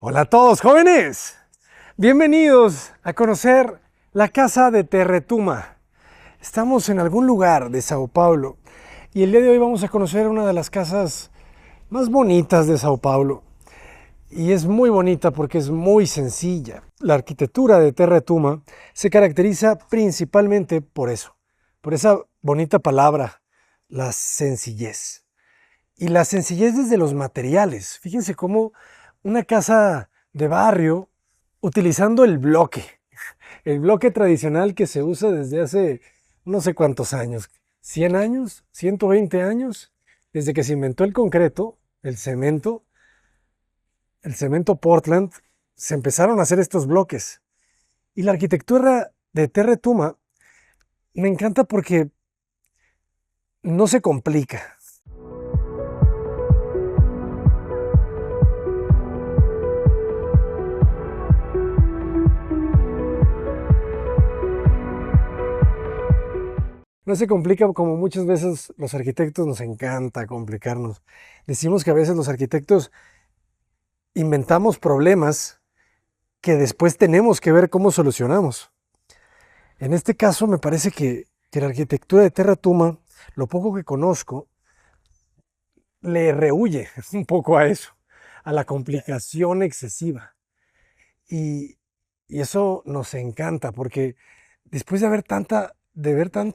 Hola a todos, jóvenes. Bienvenidos a conocer la casa de Terretuma. Estamos en algún lugar de Sao Paulo y el día de hoy vamos a conocer una de las casas más bonitas de Sao Paulo. Y es muy bonita porque es muy sencilla. La arquitectura de Terretuma se caracteriza principalmente por eso, por esa bonita palabra, la sencillez. Y la sencillez desde los materiales. Fíjense cómo una casa de barrio utilizando el bloque tradicional que se usa desde hace no sé cuántos años, 100 años, 120 años, desde que se inventó el concreto, el cemento Portland, se empezaron a hacer estos bloques. Y la arquitectura de Terretuma me encanta porque no se complica. No se complica como muchas veces los arquitectos nos encanta complicarnos. Decimos que a veces los arquitectos inventamos problemas que después tenemos que ver cómo solucionamos. En este caso me parece que la arquitectura de Terretuma, lo poco que conozco, le rehuye un poco a eso, a la complicación excesiva. Y, y eso nos encanta porque después de ver tanta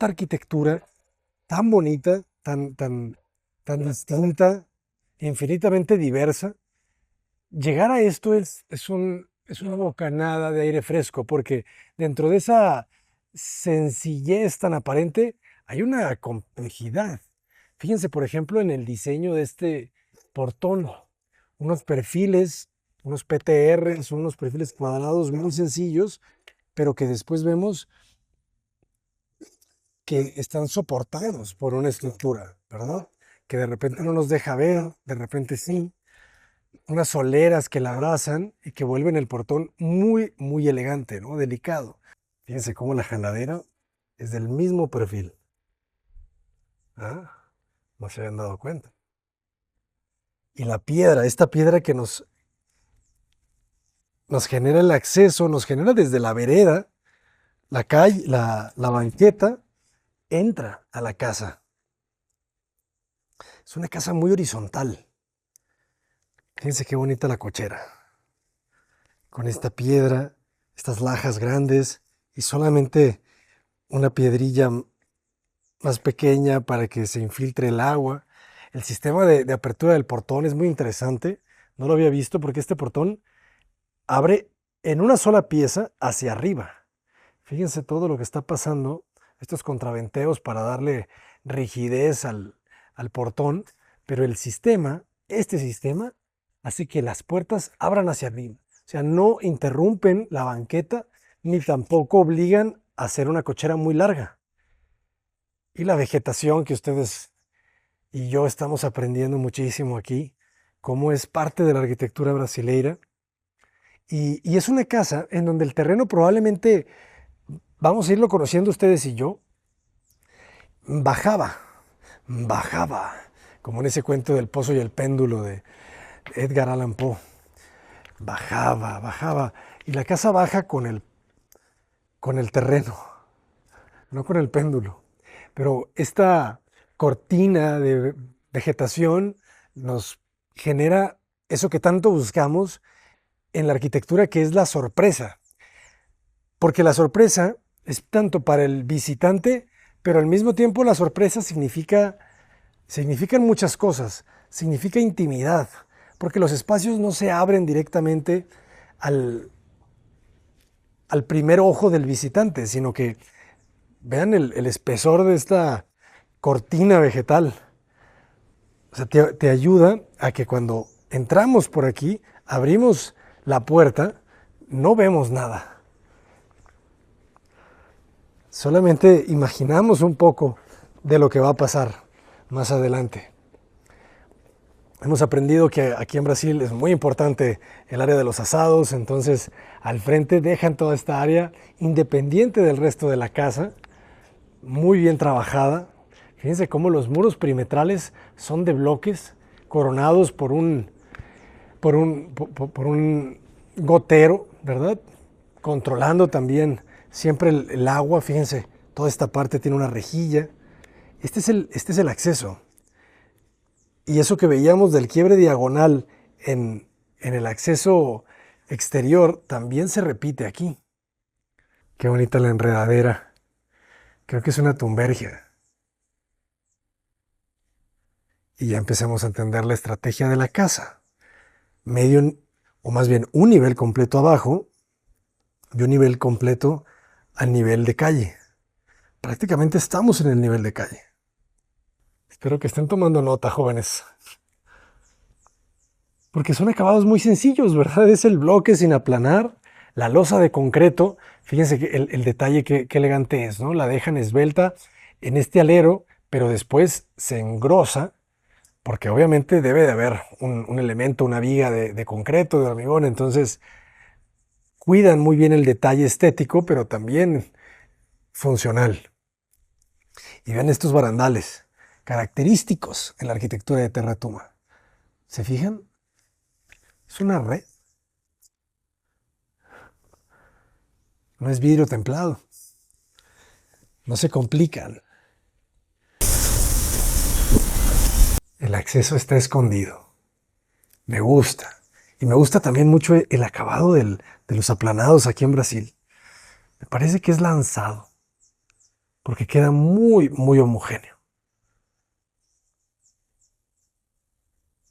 arquitectura tan bonita, tan distinta, infinitamente diversa, llegar a esto es una bocanada de aire fresco, porque dentro de esa sencillez tan aparente hay una complejidad. Fíjense, por ejemplo, en el diseño de este portón, unos perfiles, unos PTRs, unos perfiles cuadrados muy sencillos, pero que después vemos que están soportados por una estructura, ¿verdad? Que de repente no nos deja ver, de repente sí. Unas soleras que la abrazan y que vuelven el portón muy, muy elegante, ¿no? Delicado. Fíjense cómo la jaladera es del mismo perfil. ¿Ah? No se habían dado cuenta. Y la piedra, esta piedra que nos genera el acceso, nos genera desde la vereda, la calle, la banqueta, entra a la casa. Es una casa muy horizontal. Fíjense qué bonita la cochera. Con esta piedra, estas lajas grandes y solamente una piedrilla más pequeña para que se infiltre el agua. El sistema de apertura del portón es muy interesante. No lo había visto porque este portón abre en una sola pieza hacia arriba. Fíjense todo lo que está pasando, estos contraventeos para darle rigidez al portón, pero este sistema, hace que las puertas abran hacia arriba. O sea, no interrumpen la banqueta ni tampoco obligan a hacer una cochera muy larga. Y la vegetación que ustedes y yo estamos aprendiendo muchísimo aquí, cómo es parte de la arquitectura brasileira. Y es una casa en donde el terreno probablemente, vamos a irlo conociendo ustedes y yo, bajaba, bajaba, como en ese cuento del pozo y el péndulo de Edgar Allan Poe. Bajaba, bajaba. Y la casa baja con el terreno, no con el péndulo. Pero esta cortina de vegetación nos genera eso que tanto buscamos en la arquitectura, que es la sorpresa. Porque la sorpresa es tanto para el visitante, pero al mismo tiempo la sorpresa significan muchas cosas. Significa intimidad, porque los espacios no se abren directamente al primer ojo del visitante, sino que vean el espesor de esta cortina vegetal. O sea, te ayuda a que cuando entramos por aquí, abrimos la puerta, no vemos nada. Solamente imaginamos un poco de lo que va a pasar más adelante. Hemos aprendido que aquí en Brasil es muy importante el área de los asados, entonces al frente dejan toda esta área independiente del resto de la casa, muy bien trabajada. Fíjense cómo los muros perimetrales son de bloques coronados por por un gotero, ¿verdad? Controlando también siempre el agua. Fíjense, toda esta parte tiene una rejilla. Este es el acceso. Y eso que veíamos del quiebre diagonal en el acceso exterior también se repite aquí. Qué bonita la enredadera. Creo que es una tumbergia. Y ya empezamos a entender la estrategia de la casa. Medio, o más bien un nivel completo abajo y un nivel completo a nivel de calle. Prácticamente estamos en el nivel de calle. Espero que estén tomando nota, jóvenes. Porque son acabados muy sencillos, ¿verdad? Es el bloque sin aplanar, la losa de concreto. Fíjense que el detalle que elegante es, ¿no? La dejan esbelta en este alero, pero después se engrosa, porque obviamente debe de haber un elemento, una viga de concreto, de hormigón. Entonces, cuidan muy bien el detalle estético, pero también funcional. Y vean estos barandales, característicos en la arquitectura de Terra Tuma. ¿Se fijan? Es una red, no es vidrio templado. No se complican. El acceso está escondido. Me gusta. Y me gusta también mucho el acabado de los aplanados aquí en Brasil. Me parece que es lanzado, porque queda muy, muy homogéneo.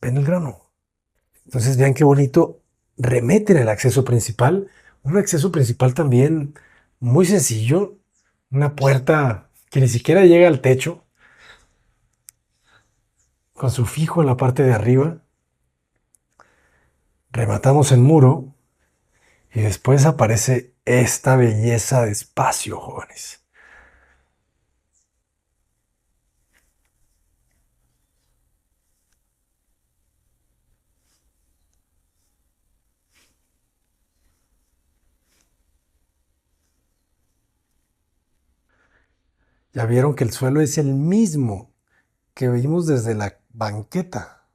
¿Ven el grano? Entonces vean qué bonito remeten el acceso principal. Un acceso principal también muy sencillo. Una puerta que ni siquiera llega al techo, con su fijo en la parte de arriba. Rematamos el muro y después aparece esta belleza de espacio, jóvenes. Ya vieron que el suelo es el mismo que vimos desde la banqueta.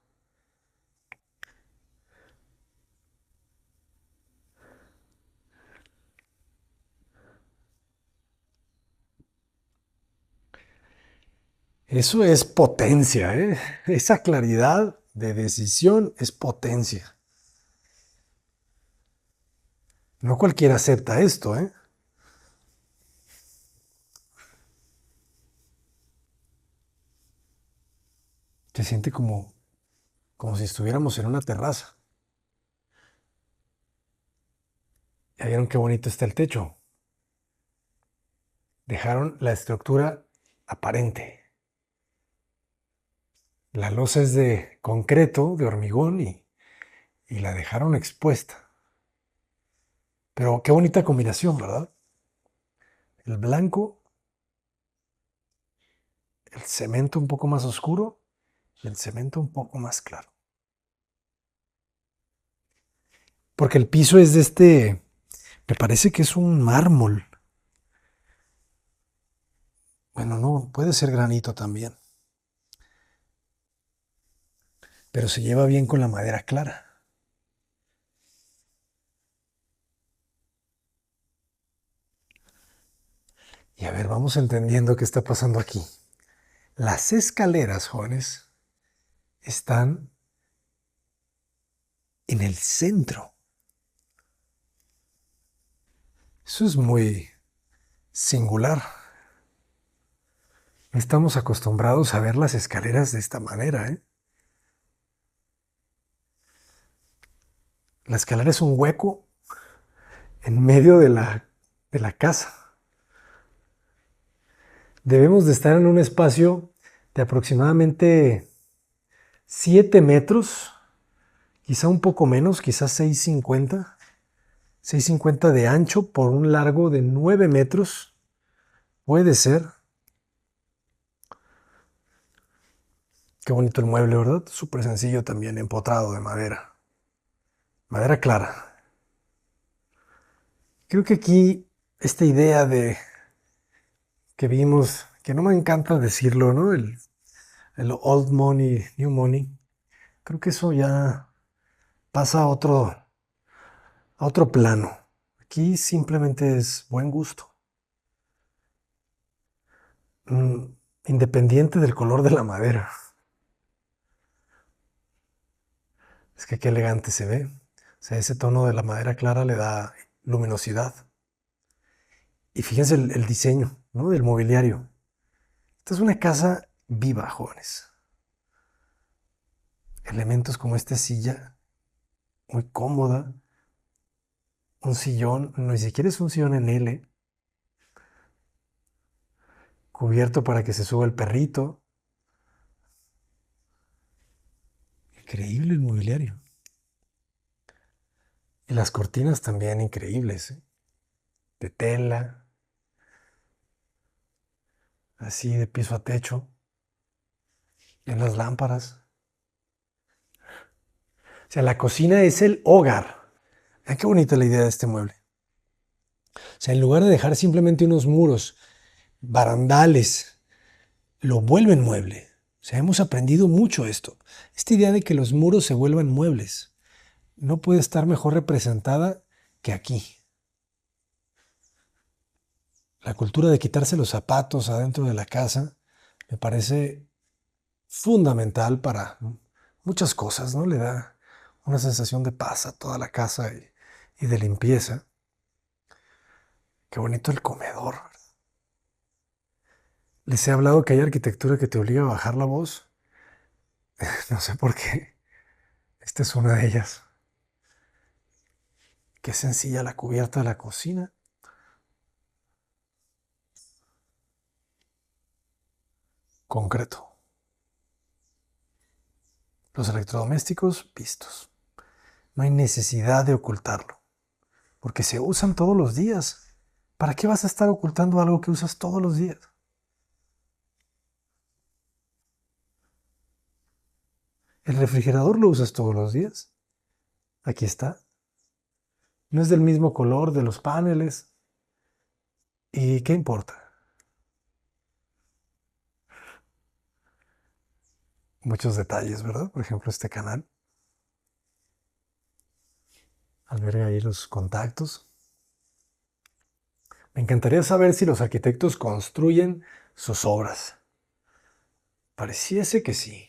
Eso es potencia, ¿eh? Esa claridad de decisión es potencia. No cualquiera acepta esto, ¿eh? Se siente como si estuviéramos en una terraza. Ya vieron qué bonito está el techo. Dejaron la estructura aparente. La losa es de concreto, de hormigón y la dejaron expuesta. Pero qué bonita combinación, ¿verdad? El blanco, el cemento un poco más oscuro y el cemento un poco más claro. Porque el piso es de me parece que es un mármol. Bueno, no, puede ser granito también. Pero se lleva bien con la madera clara. Y a ver, vamos entendiendo qué está pasando aquí. Las escaleras, jóvenes, están en el centro. Eso es muy singular. No estamos acostumbrados a ver las escaleras de esta manera, ¿eh? La escalera es un hueco en medio de la casa. Debemos de estar en un espacio de aproximadamente 7 metros, quizá un poco menos, quizá 6,50 de ancho por un largo de 9 metros. Puede ser. Qué bonito el mueble, ¿verdad? Súper sencillo también, empotrado de madera. Madera clara. Creo que aquí esta idea de que vimos, que no me encanta decirlo, ¿no? El old money, new money. Creo que eso ya pasa a otro plano. Aquí simplemente es buen gusto. Mm, Independiente del color de la madera. Es que qué elegante se ve. O sea, ese tono de la madera clara le da luminosidad. Y fíjense el diseño, ¿no? Del mobiliario. Esta es una casa viva, jóvenes. Elementos como esta silla, muy cómoda. Un sillón, no, ni siquiera es un sillón en L, cubierto para que se suba el perrito. Increíble el mobiliario. Y las cortinas también increíbles, ¿eh? De tela, así de piso a techo. En las lámparas. O sea, la cocina es el hogar. Vean qué bonita la idea de este mueble. O sea, en lugar de dejar simplemente unos muros, barandales, lo vuelven mueble. O sea, hemos aprendido mucho esto. Esta idea de que los muros se vuelvan muebles no puede estar mejor representada que aquí. La cultura de quitarse los zapatos adentro de la casa me parece fundamental para muchas cosas, ¿no? Le da una sensación de paz a toda la casa y de limpieza. Qué bonito el comedor. Les he hablado que hay arquitectura que te obliga a bajar la voz. No sé por qué. Esta es una de ellas. Qué sencilla la cubierta de la cocina. Concreto. Los electrodomésticos vistos. No hay necesidad de ocultarlo, porque se usan todos los días. ¿Para qué vas a estar ocultando algo que usas todos los días? El refrigerador lo usas todos los días. Aquí está. No es del mismo color de los paneles. ¿Y qué importa? Muchos detalles, ¿verdad? Por ejemplo, este canal. Alberga ahí los contactos. Me encantaría saber si los arquitectos construyen sus obras. Pareciese que sí.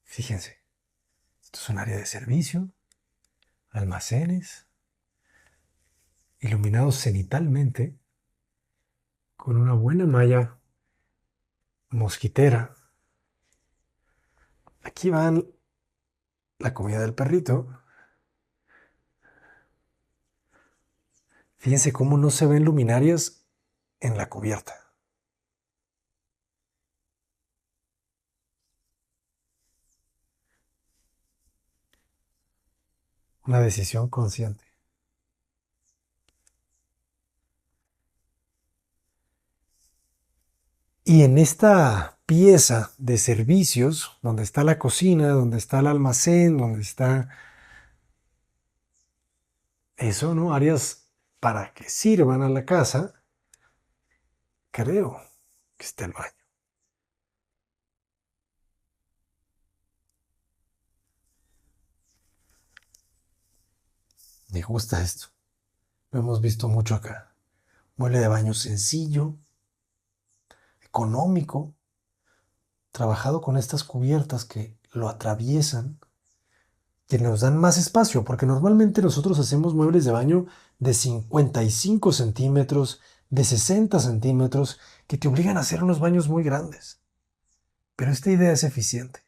Fíjense, esto es un área de servicio, almacenes, iluminados cenitalmente, con una buena malla mosquitera. Aquí van la comida del perrito. Fíjense cómo no se ven luminarias en la cubierta. Una decisión consciente. Y en esta pieza de servicios, donde está la cocina, donde está el almacén, donde está eso, ¿no? Áreas para que sirvan a la casa, creo que está el baño. Me gusta esto. Lo hemos visto mucho acá. Mueble de baño sencillo, económico, trabajado con estas cubiertas que lo atraviesan, que nos dan más espacio, porque normalmente nosotros hacemos muebles de baño de 55 centímetros, de 60 centímetros, que te obligan a hacer unos baños muy grandes. Pero esta idea es eficiente.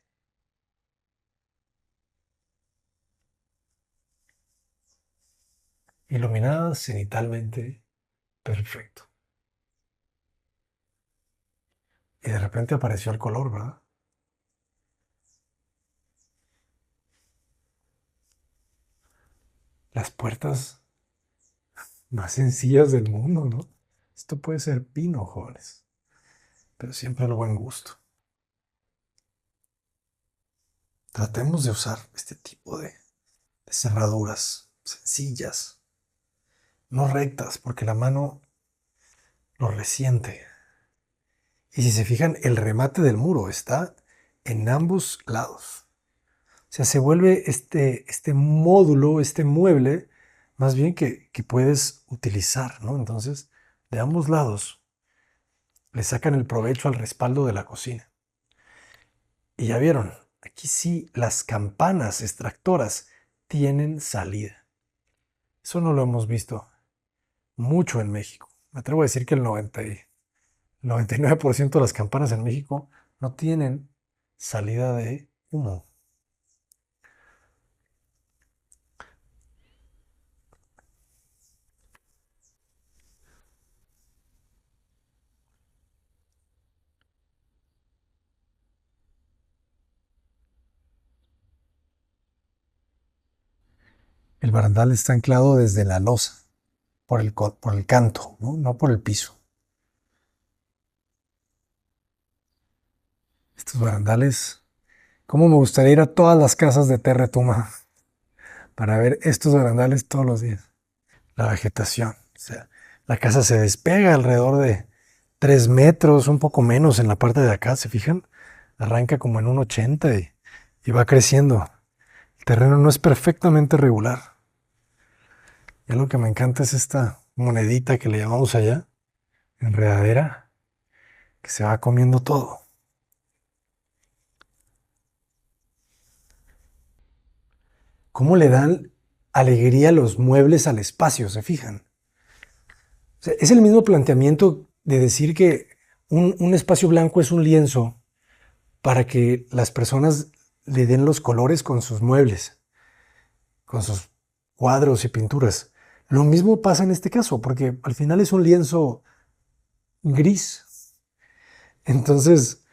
Iluminada cenitalmente, perfecto. Y de repente apareció el color, ¿verdad? Las puertas más sencillas del mundo, ¿no? Esto puede ser pino, jóvenes, pero siempre al buen gusto. Tratemos de usar este tipo de cerraduras sencillas, no rectas, porque la mano lo resiente. Y si se fijan, el remate del muro está en ambos lados. O sea, se vuelve este módulo, este mueble, más bien que puedes utilizar, ¿no? Entonces, de ambos lados le sacan el provecho al respaldo de la cocina. Y ya vieron, aquí sí las campanas extractoras tienen salida. Eso no lo hemos visto mucho en México. Me atrevo a decir que el 99% de las campanas en México no tienen salida de humo. El barandal está anclado desde la losa, por el canto, ¿no? No por el piso. Estos barandales, ¿cómo me gustaría ir a todas las casas de Terra Tuma para ver estos barandales todos los días? La vegetación, o sea, la casa se despega alrededor de 3 metros, un poco menos en la parte de acá, ¿se fijan? Arranca como en un 80 y va creciendo. El terreno no es perfectamente regular. Y algo que me encanta es esta monedita que le llamamos allá, enredadera, que se va comiendo todo. ¿Cómo le dan alegría los muebles al espacio? ¿Se fijan? O sea, es el mismo planteamiento de decir que un espacio blanco es un lienzo para que las personas le den los colores con sus muebles, con sus cuadros y pinturas. Lo mismo pasa en este caso, porque al final es un lienzo gris. Entonces,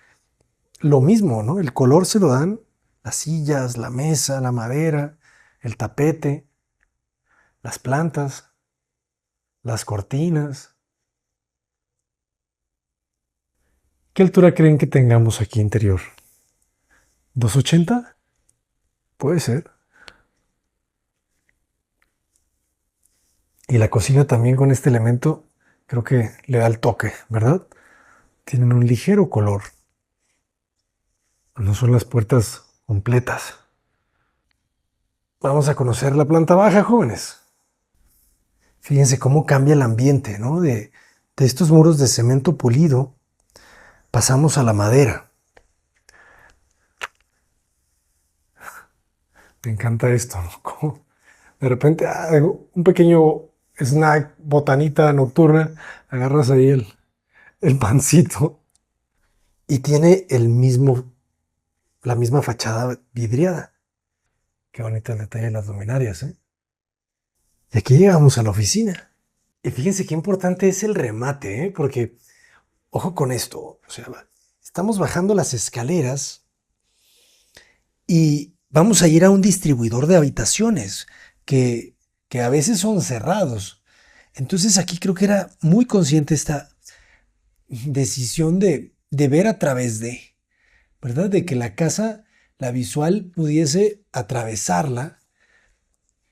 lo mismo, ¿no? El color se lo dan las sillas, la mesa, la madera, el tapete, las plantas, las cortinas. ¿Qué altura creen que tengamos aquí interior? ¿280? Puede ser. Y la cocina también con este elemento creo que le da el toque, ¿verdad? Tienen un ligero color. No son las puertas completas. Vamos a conocer la planta baja, jóvenes. Fíjense cómo cambia el ambiente, ¿no? De estos muros de cemento pulido pasamos a la madera. Me encanta esto, ¿no? Como de repente, un pequeño snack, botanita nocturna, agarras ahí el pancito y tiene la misma fachada vidriada. Qué bonito el detalle de las luminarias, ¿eh? Y aquí llegamos a la oficina. Y fíjense qué importante es el remate, ¿eh? Porque, ojo con esto, o sea, estamos bajando las escaleras y vamos a ir a un distribuidor de habitaciones que, que a veces son cerrados. Entonces aquí creo que era muy consciente esta decisión de ver a través de, ¿verdad? De que la casa, la visual, pudiese atravesarla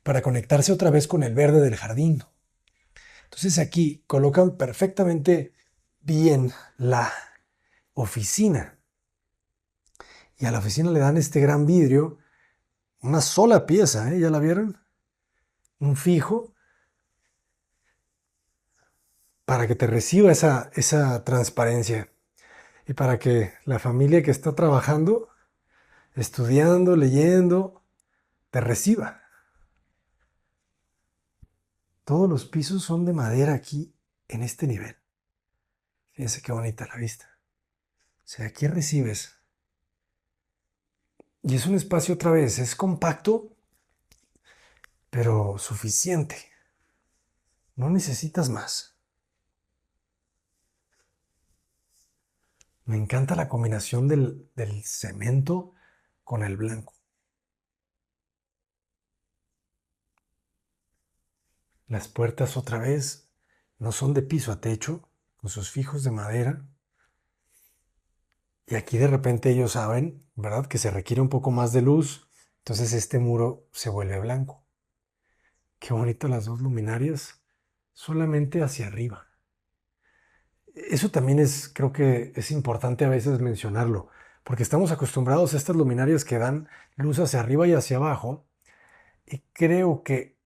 para conectarse otra vez con el verde del jardín. Entonces aquí colocan perfectamente bien la oficina. Y a la oficina le dan este gran vidrio, una sola pieza, ¿eh? ¿Ya la vieron? Un fijo para que te reciba esa transparencia y para que la familia que está trabajando, estudiando, leyendo, te reciba. Todos los pisos son de madera aquí en este nivel. Fíjense qué bonita la vista. O sea, aquí recibes. Y es un espacio otra vez, es compacto, pero suficiente. No necesitas más. Me encanta la combinación del cemento con el blanco. Las puertas otra vez no son de piso a techo, con sus fijos de madera. Y aquí de repente ellos saben, ¿verdad? Que se requiere un poco más de luz. Entonces este muro se vuelve blanco. Qué bonito las dos luminarias solamente hacia arriba. Eso también creo que es importante a veces mencionarlo, porque estamos acostumbrados a estas luminarias que dan luz hacia arriba y hacia abajo, y creo que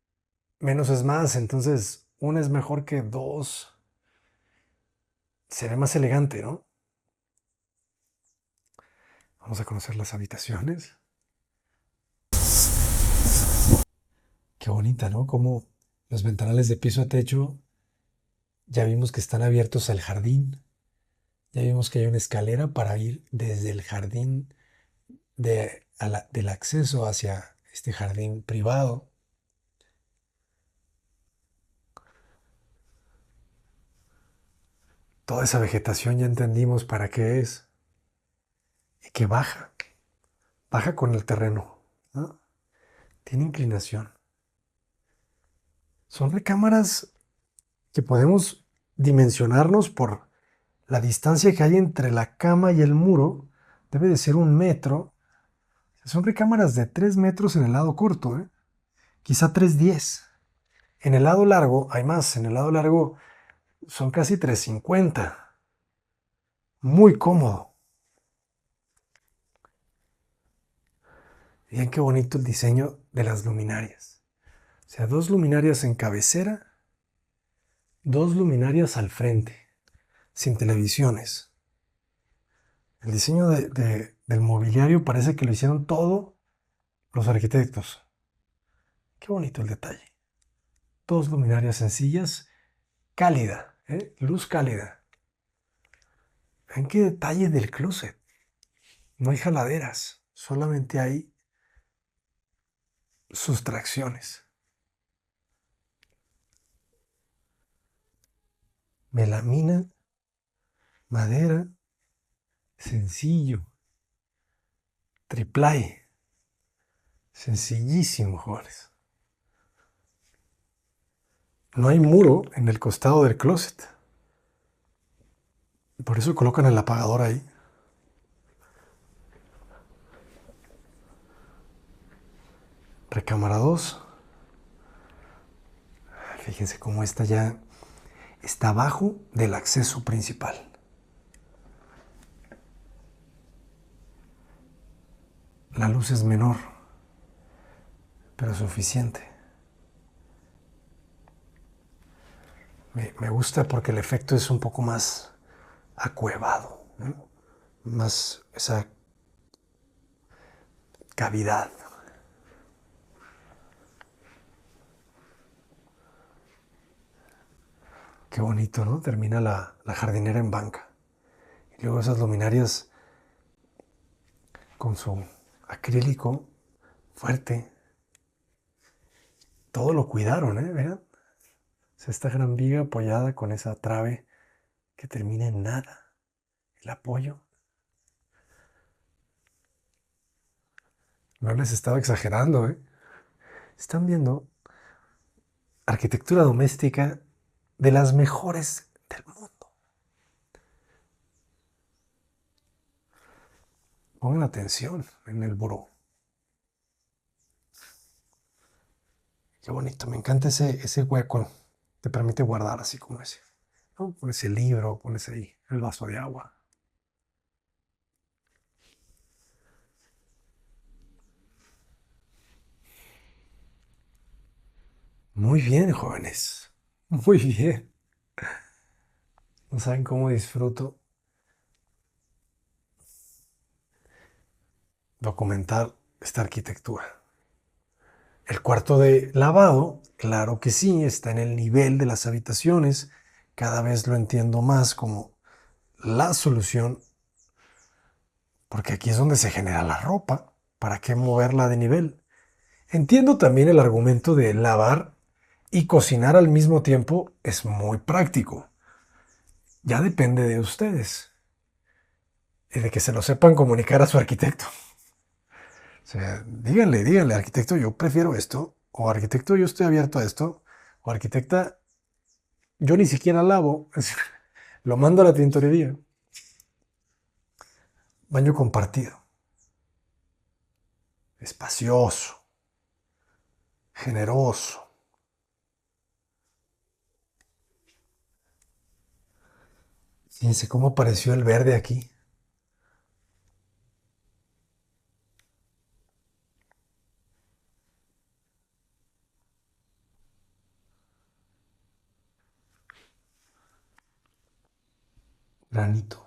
menos es más, entonces una es mejor que dos, se ve más elegante, ¿no? Vamos a conocer las habitaciones. Qué bonita, ¿no? Como los ventanales de piso a techo, ya vimos que están abiertos al jardín, ya vimos que hay una escalera para ir desde el jardín del acceso hacia este jardín privado. Toda esa vegetación ya entendimos para qué es y que baja con el terreno, ¿no? Tiene inclinación. Son recámaras que podemos dimensionarnos por la distancia que hay entre la cama y el muro. Debe de ser 1 metro. Son recámaras de 3 metros en el lado corto, ¿eh? Quizá 3,10. En el lado largo hay más. En el lado largo son casi 3,50. Muy cómodo. Miren qué bonito el diseño de las luminarias. O sea, 2 luminarias en cabecera, 2 luminarias al frente, sin televisiones. El diseño del mobiliario parece que lo hicieron todo los arquitectos. Qué bonito el detalle. 2 luminarias sencillas, cálida, ¿eh? Luz cálida. Ven qué detalle del closet. No hay jaladeras, solamente hay sustracciones. Melamina, madera, sencillo, triplay, sencillísimo, jóvenes. No hay muro en el costado del closet. Por eso colocan el apagador ahí. Recámara 2. Fíjense cómo esta ya está abajo del acceso principal. La luz es menor, pero suficiente. Me gusta porque el efecto es un poco más acuevado, ¿no? Más esa cavidad. Qué bonito, ¿no? Termina la jardinera en banca. Y luego esas luminarias con su acrílico fuerte. Todo lo cuidaron, ¿eh? Vean. Es esta gran viga apoyada con esa trave que termina en nada. El apoyo. No les estaba exagerando, ¿eh? Están viendo arquitectura doméstica de las mejores del mundo. Pongan atención en el buró. Qué bonito, me encanta ese hueco. Te permite guardar así como ese, ¿no? Pones el libro, pones ahí el vaso de agua. Muy bien, jóvenes. Muy bien. No saben cómo disfruto documentar esta arquitectura. El cuarto de lavado, claro que sí, está en el nivel de las habitaciones. Cada vez lo entiendo más como la solución, porque aquí es donde se genera la ropa. ¿Para qué moverla de nivel? Entiendo también el argumento de lavar y cocinar al mismo tiempo es muy práctico. Ya depende de ustedes y de que se lo sepan comunicar a su arquitecto. O sea, díganle, arquitecto, yo prefiero esto, o arquitecto, yo estoy abierto a esto, o arquitecta, yo ni siquiera lavo, lo mando a la tintorería. Baño compartido, espacioso, generoso. Fíjense cómo apareció el verde aquí. granito,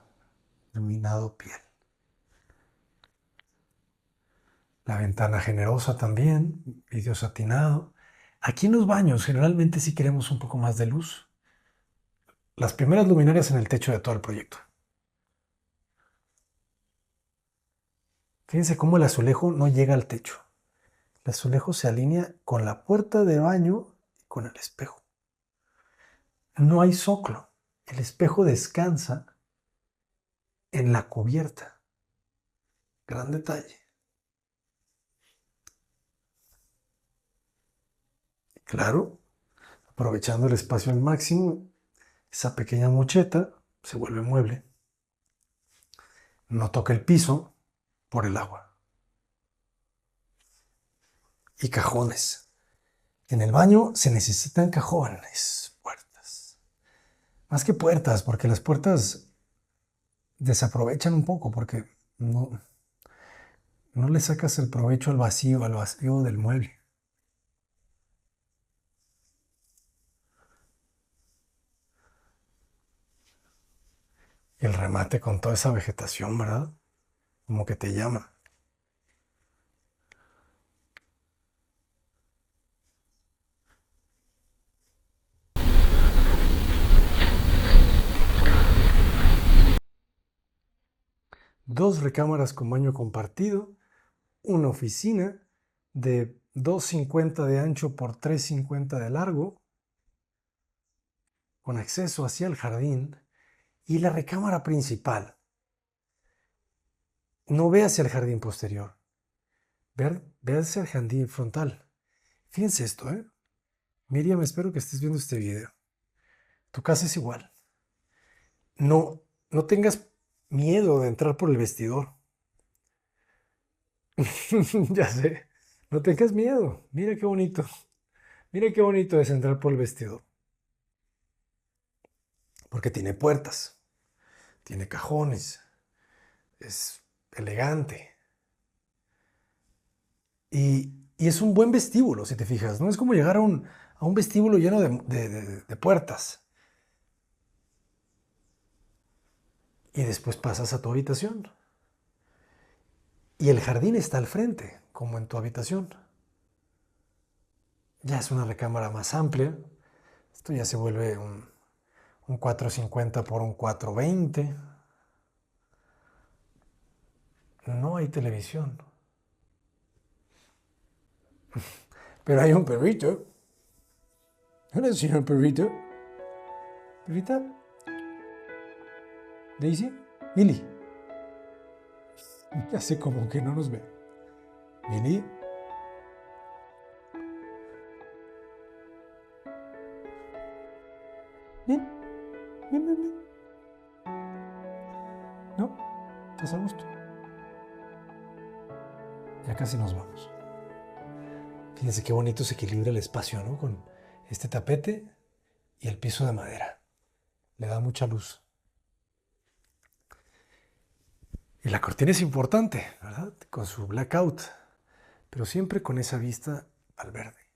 iluminado piel. La ventana generosa también, vidrio satinado. Aquí en los baños generalmente sí queremos un poco más de luz. Las primeras luminarias en el techo de todo el proyecto. Fíjense cómo el azulejo no llega al techo. El azulejo se alinea con la puerta de baño y con el espejo. No hay zócalo. El espejo descansa en la cubierta. Gran detalle. Claro, aprovechando el espacio al máximo, esa pequeña mocheta se vuelve mueble. No toca el piso por el agua. Y cajones. En el baño se necesitan cajones, puertas. Más que puertas, porque las puertas desaprovechan un poco, porque no le sacas el provecho al vacío del mueble. Y el remate con toda esa vegetación, ¿verdad? Como que te llama. Dos recámaras con baño compartido, una oficina de 2,50 de ancho por 3,50 de largo, con acceso hacia el jardín, y la recámara principal. No ve hacia el jardín posterior, ve hacia el jardín frontal. Fíjense esto, ¿eh? Miriam, espero que estés viendo este video. Tu casa es igual. No tengas miedo de entrar por el vestidor. Ya sé. No tengas miedo. Mira qué bonito. Mira qué bonito es entrar por el vestidor. Porque tiene puertas, tiene cajones, es elegante. Y es un buen vestíbulo, si te fijas. No es como llegar a un vestíbulo lleno de puertas. Y después pasas a tu habitación. Y el jardín está al frente, como en tu habitación. Ya es una recámara más amplia. Esto ya se vuelve un 4,50 por un 4,20. No hay televisión. Pero hay un perrito. Hola, señor perrito. ¿Perrita? ¿Daisy? Millie. Ya sé como que no nos ve. Millie. Ven. Ven, ven, ven. ¿No? ¿Estás a gusto? Ya casi nos vamos. Fíjense qué bonito se equilibra el espacio, ¿no? Con este tapete y el piso de madera. Le da mucha luz. Y la cortina es importante, ¿verdad? Con su blackout, pero siempre con esa vista al verde.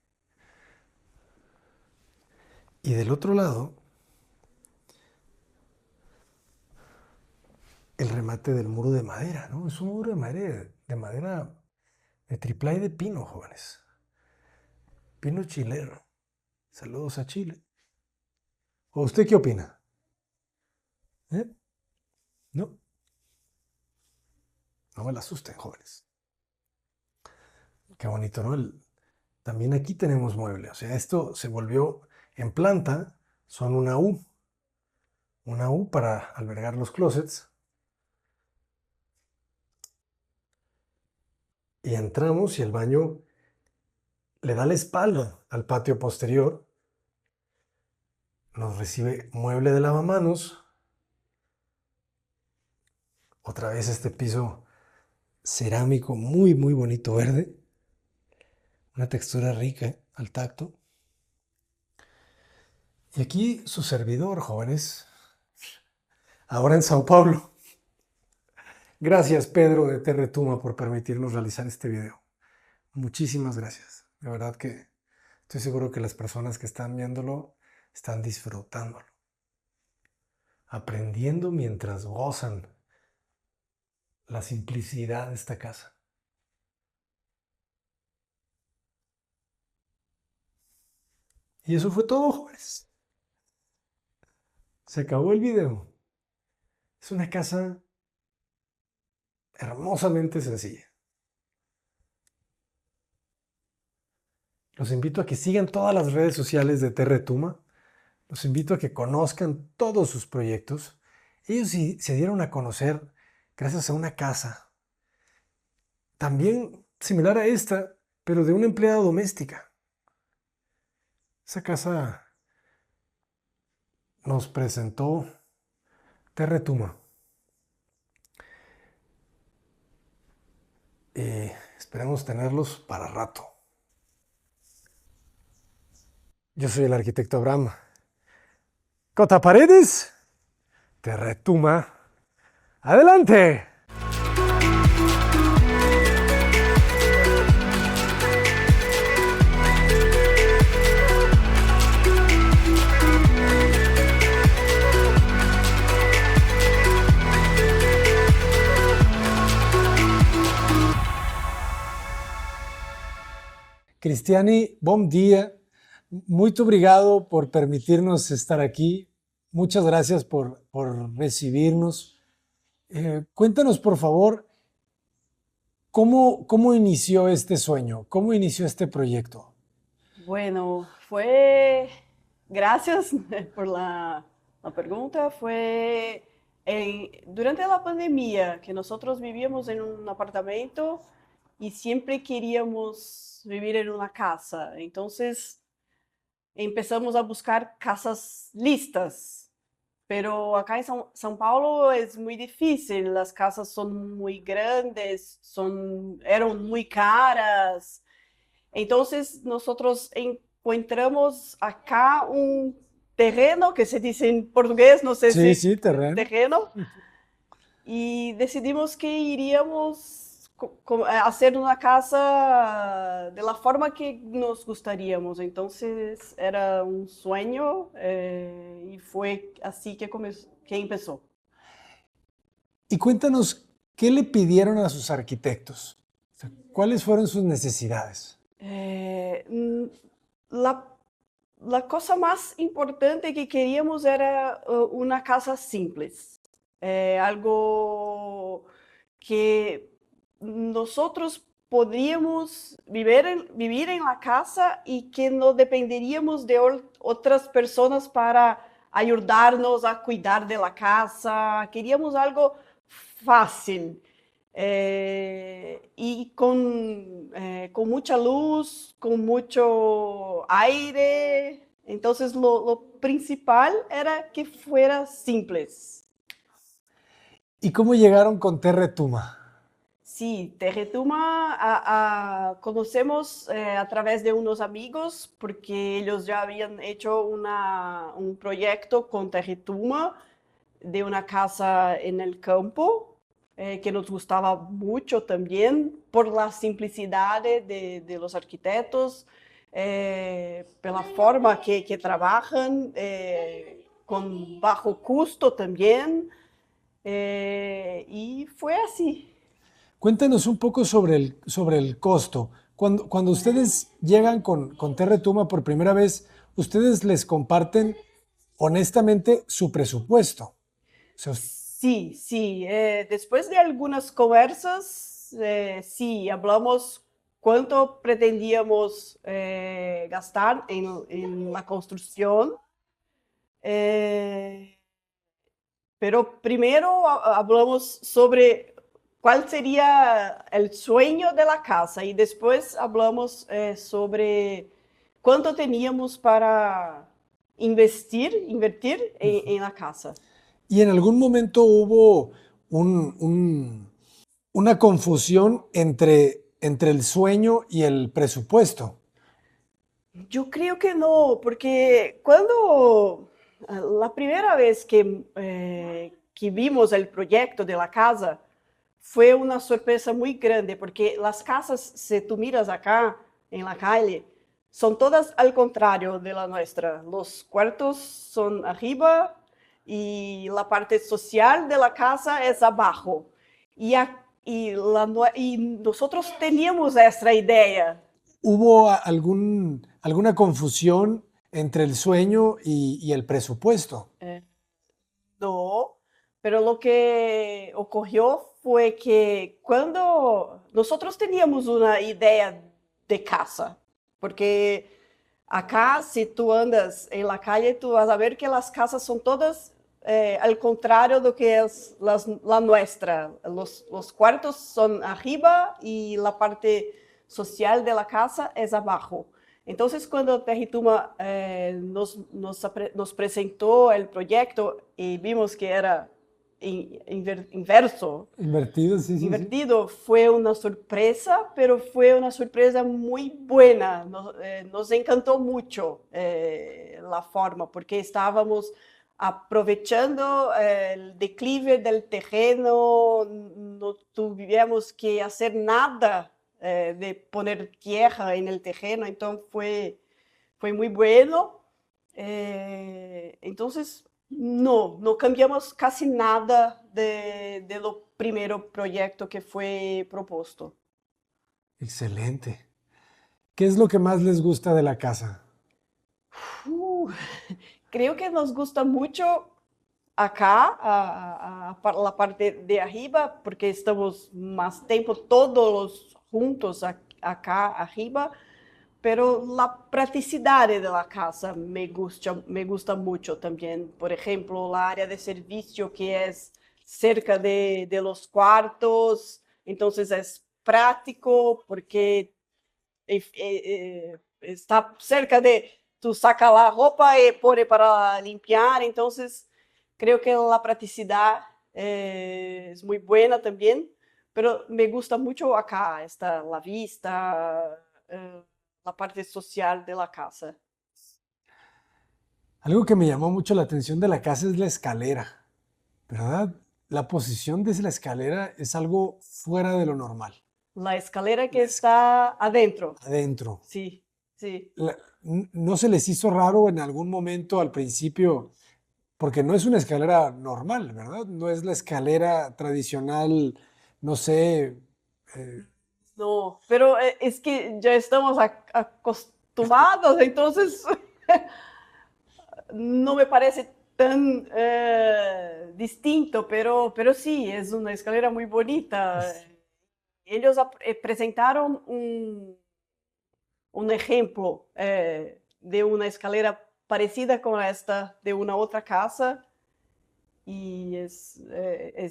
Y del otro lado, el remate del muro de madera, ¿no? Es un muro de madera de triplay de pino, jóvenes. Pino chileno. Saludos a Chile. ¿O usted qué opina? ¿Eh? ¿No? No me la asusten, jóvenes. Qué bonito, ¿no? También aquí tenemos mueble. O sea, esto se volvió en planta. Son una U. Una U para albergar los closets. Y entramos y el baño le da la espalda al patio posterior. Nos recibe mueble de lavamanos. Otra vez este piso cerámico muy, muy bonito verde. Una textura rica al tacto. Y aquí su servidor, jóvenes, ahora en Sao Paulo. Gracias, Pedro de Terretuma, por permitirnos realizar este video. Muchísimas gracias. De verdad que estoy seguro que las personas que están viéndolo están disfrutándolo. aprendiendo mientras gozan la simplicidad de esta casa. Y eso fue todo, jóvenes. Se acabó el video. Es una casa hermosamente sencilla. Los invito a que sigan todas las redes sociales de Terretuma. Los invito a que conozcan todos sus proyectos. Ellos se dieron a conocer gracias a una casa, también similar a esta, pero de una empleada doméstica. Esa casa nos presentó Terretuma. Y esperemos tenerlos para rato. Yo soy el arquitecto Abraham. Cota Paredes, Terretuma. ¡Adelante! Cristiani, bom dia. Muito obrigado por permitirnos estar aquí. Muchas gracias por recibirnos. Cuéntanos, por favor, ¿cómo inició este sueño? ¿Cómo inició este proyecto? Bueno, gracias por la pregunta. Fue durante la pandemia que nosotros vivíamos en un apartamento y siempre queríamos vivir en una casa. Entonces empezamos a buscar casas listas. Pero acá en São Paulo es muy difícil, las casas son muy grandes, eran muy caras. Entonces nosotros encontramos acá un terreno, que se dice en portugués, no sé si Sí, terreno. Y decidimos que iríamos hacer una casa de la forma que nos gustaríamos. Entonces era un sueño y fue así que empezó. Y cuéntanos, ¿qué le pidieron a sus arquitectos? O sea, ¿cuáles fueron sus necesidades? La cosa más importante que queríamos era una casa simples, algo que nosotros podríamos vivir en la casa y que no dependeríamos de otras personas para ayudarnos a cuidar de la casa. Queríamos algo fácil. Y con mucha luz, con mucho aire. Entonces lo principal era que fuera simples. ¿Y cómo llegaron con Terretuma? Sí, Terretuma conocemos a través de unos amigos porque ellos ya habían hecho un proyecto con Terretuma de una casa en el campo. Que nos gustaba mucho también por la simplicidad de los arquitectos, por la forma que trabajan, con bajo costo también, y fue así. Cuéntanos un poco sobre el costo. Cuando ustedes llegan con Terretuma por primera vez, ustedes les comparten honestamente su presupuesto. O sea, Sí. Después de algunas conversas, sí, hablamos cuánto pretendíamos gastar en la construcción. Pero primero hablamos sobre cuál sería el sueño de la casa y después hablamos sobre cuánto teníamos para invertir en la casa. ¿Y en algún momento hubo una confusión entre el sueño y el presupuesto? Yo creo que no, porque la primera vez que vimos el proyecto de la casa, fue una sorpresa muy grande, porque las casas, si tú miras acá en la calle, son todas al contrario de la nuestra. Los cuartos son arriba y la parte social de la casa es abajo. Y nosotros teníamos esta idea. ¿Hubo alguna confusión entre el sueño y el presupuesto? No, pero lo que ocurrió fue que cuando nosotros teníamos una idea de casa, porque acá si tú andas en la calle, tú vas a ver que las casas son todas al contrario de lo que es la nuestra. Los cuartos son arriba y la parte social de la casa es abajo. Entonces, cuando Territuma nos presentó el proyecto y vimos que era inverso, Invertido, sí, sí, sí. invertido, fue una sorpresa, pero fue una sorpresa muy buena. Nos encantó mucho la forma, porque estábamos aprovechando el declive del terreno, no tuvimos que hacer nada de poner tierra en el terreno, entonces fue muy bueno. Entonces, no cambiamos casi nada de lo primero proyecto que fue propuesto. Excelente. ¿Qué es lo que más les gusta de la casa? Uh, Creo que nos gusta mucho acá, la parte de arriba, porque estamos más tiempo todos juntos acá arriba, pero la praticidad de la casa me gusta mucho también. Por ejemplo, la área de servicio que es cerca de los cuartos, entonces es práctico porque está cerca de, tú sacas la ropa y pone para limpiar, entonces creo que la practicidad es muy buena también, pero me gusta mucho acá, está la vista, la parte social de la casa. Algo que me llamó mucho la atención de la casa es la escalera, ¿verdad? La posición de la escalera es algo fuera de lo normal. La escalera que La es- está adentro, Adentro. sí, sí. ¿No se les hizo raro en algún momento al principio? Porque no es una escalera normal, ¿verdad? No es la escalera tradicional, no sé. eh, No, pero es que ya estamos acostumbrados, entonces no me parece tan distinto, pero sí, es una escalera muy bonita. Ellos presentaron un ejemplo de una escalera parecida con esta de una otra casa y es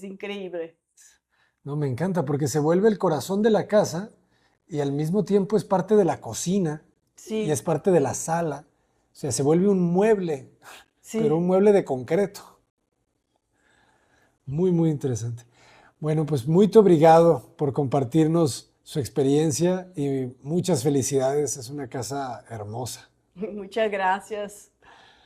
increíble. no, me encanta porque se vuelve el corazón de la casa y al mismo tiempo es parte de la cocina y es Sí, parte de la sala. O sea, se vuelve un mueble, pero un sí. mueble de concreto. Muy, muy interesante. Bueno, pues muy obrigado por compartirnos su experiencia y muchas felicidades. Es una casa hermosa. Muchas gracias.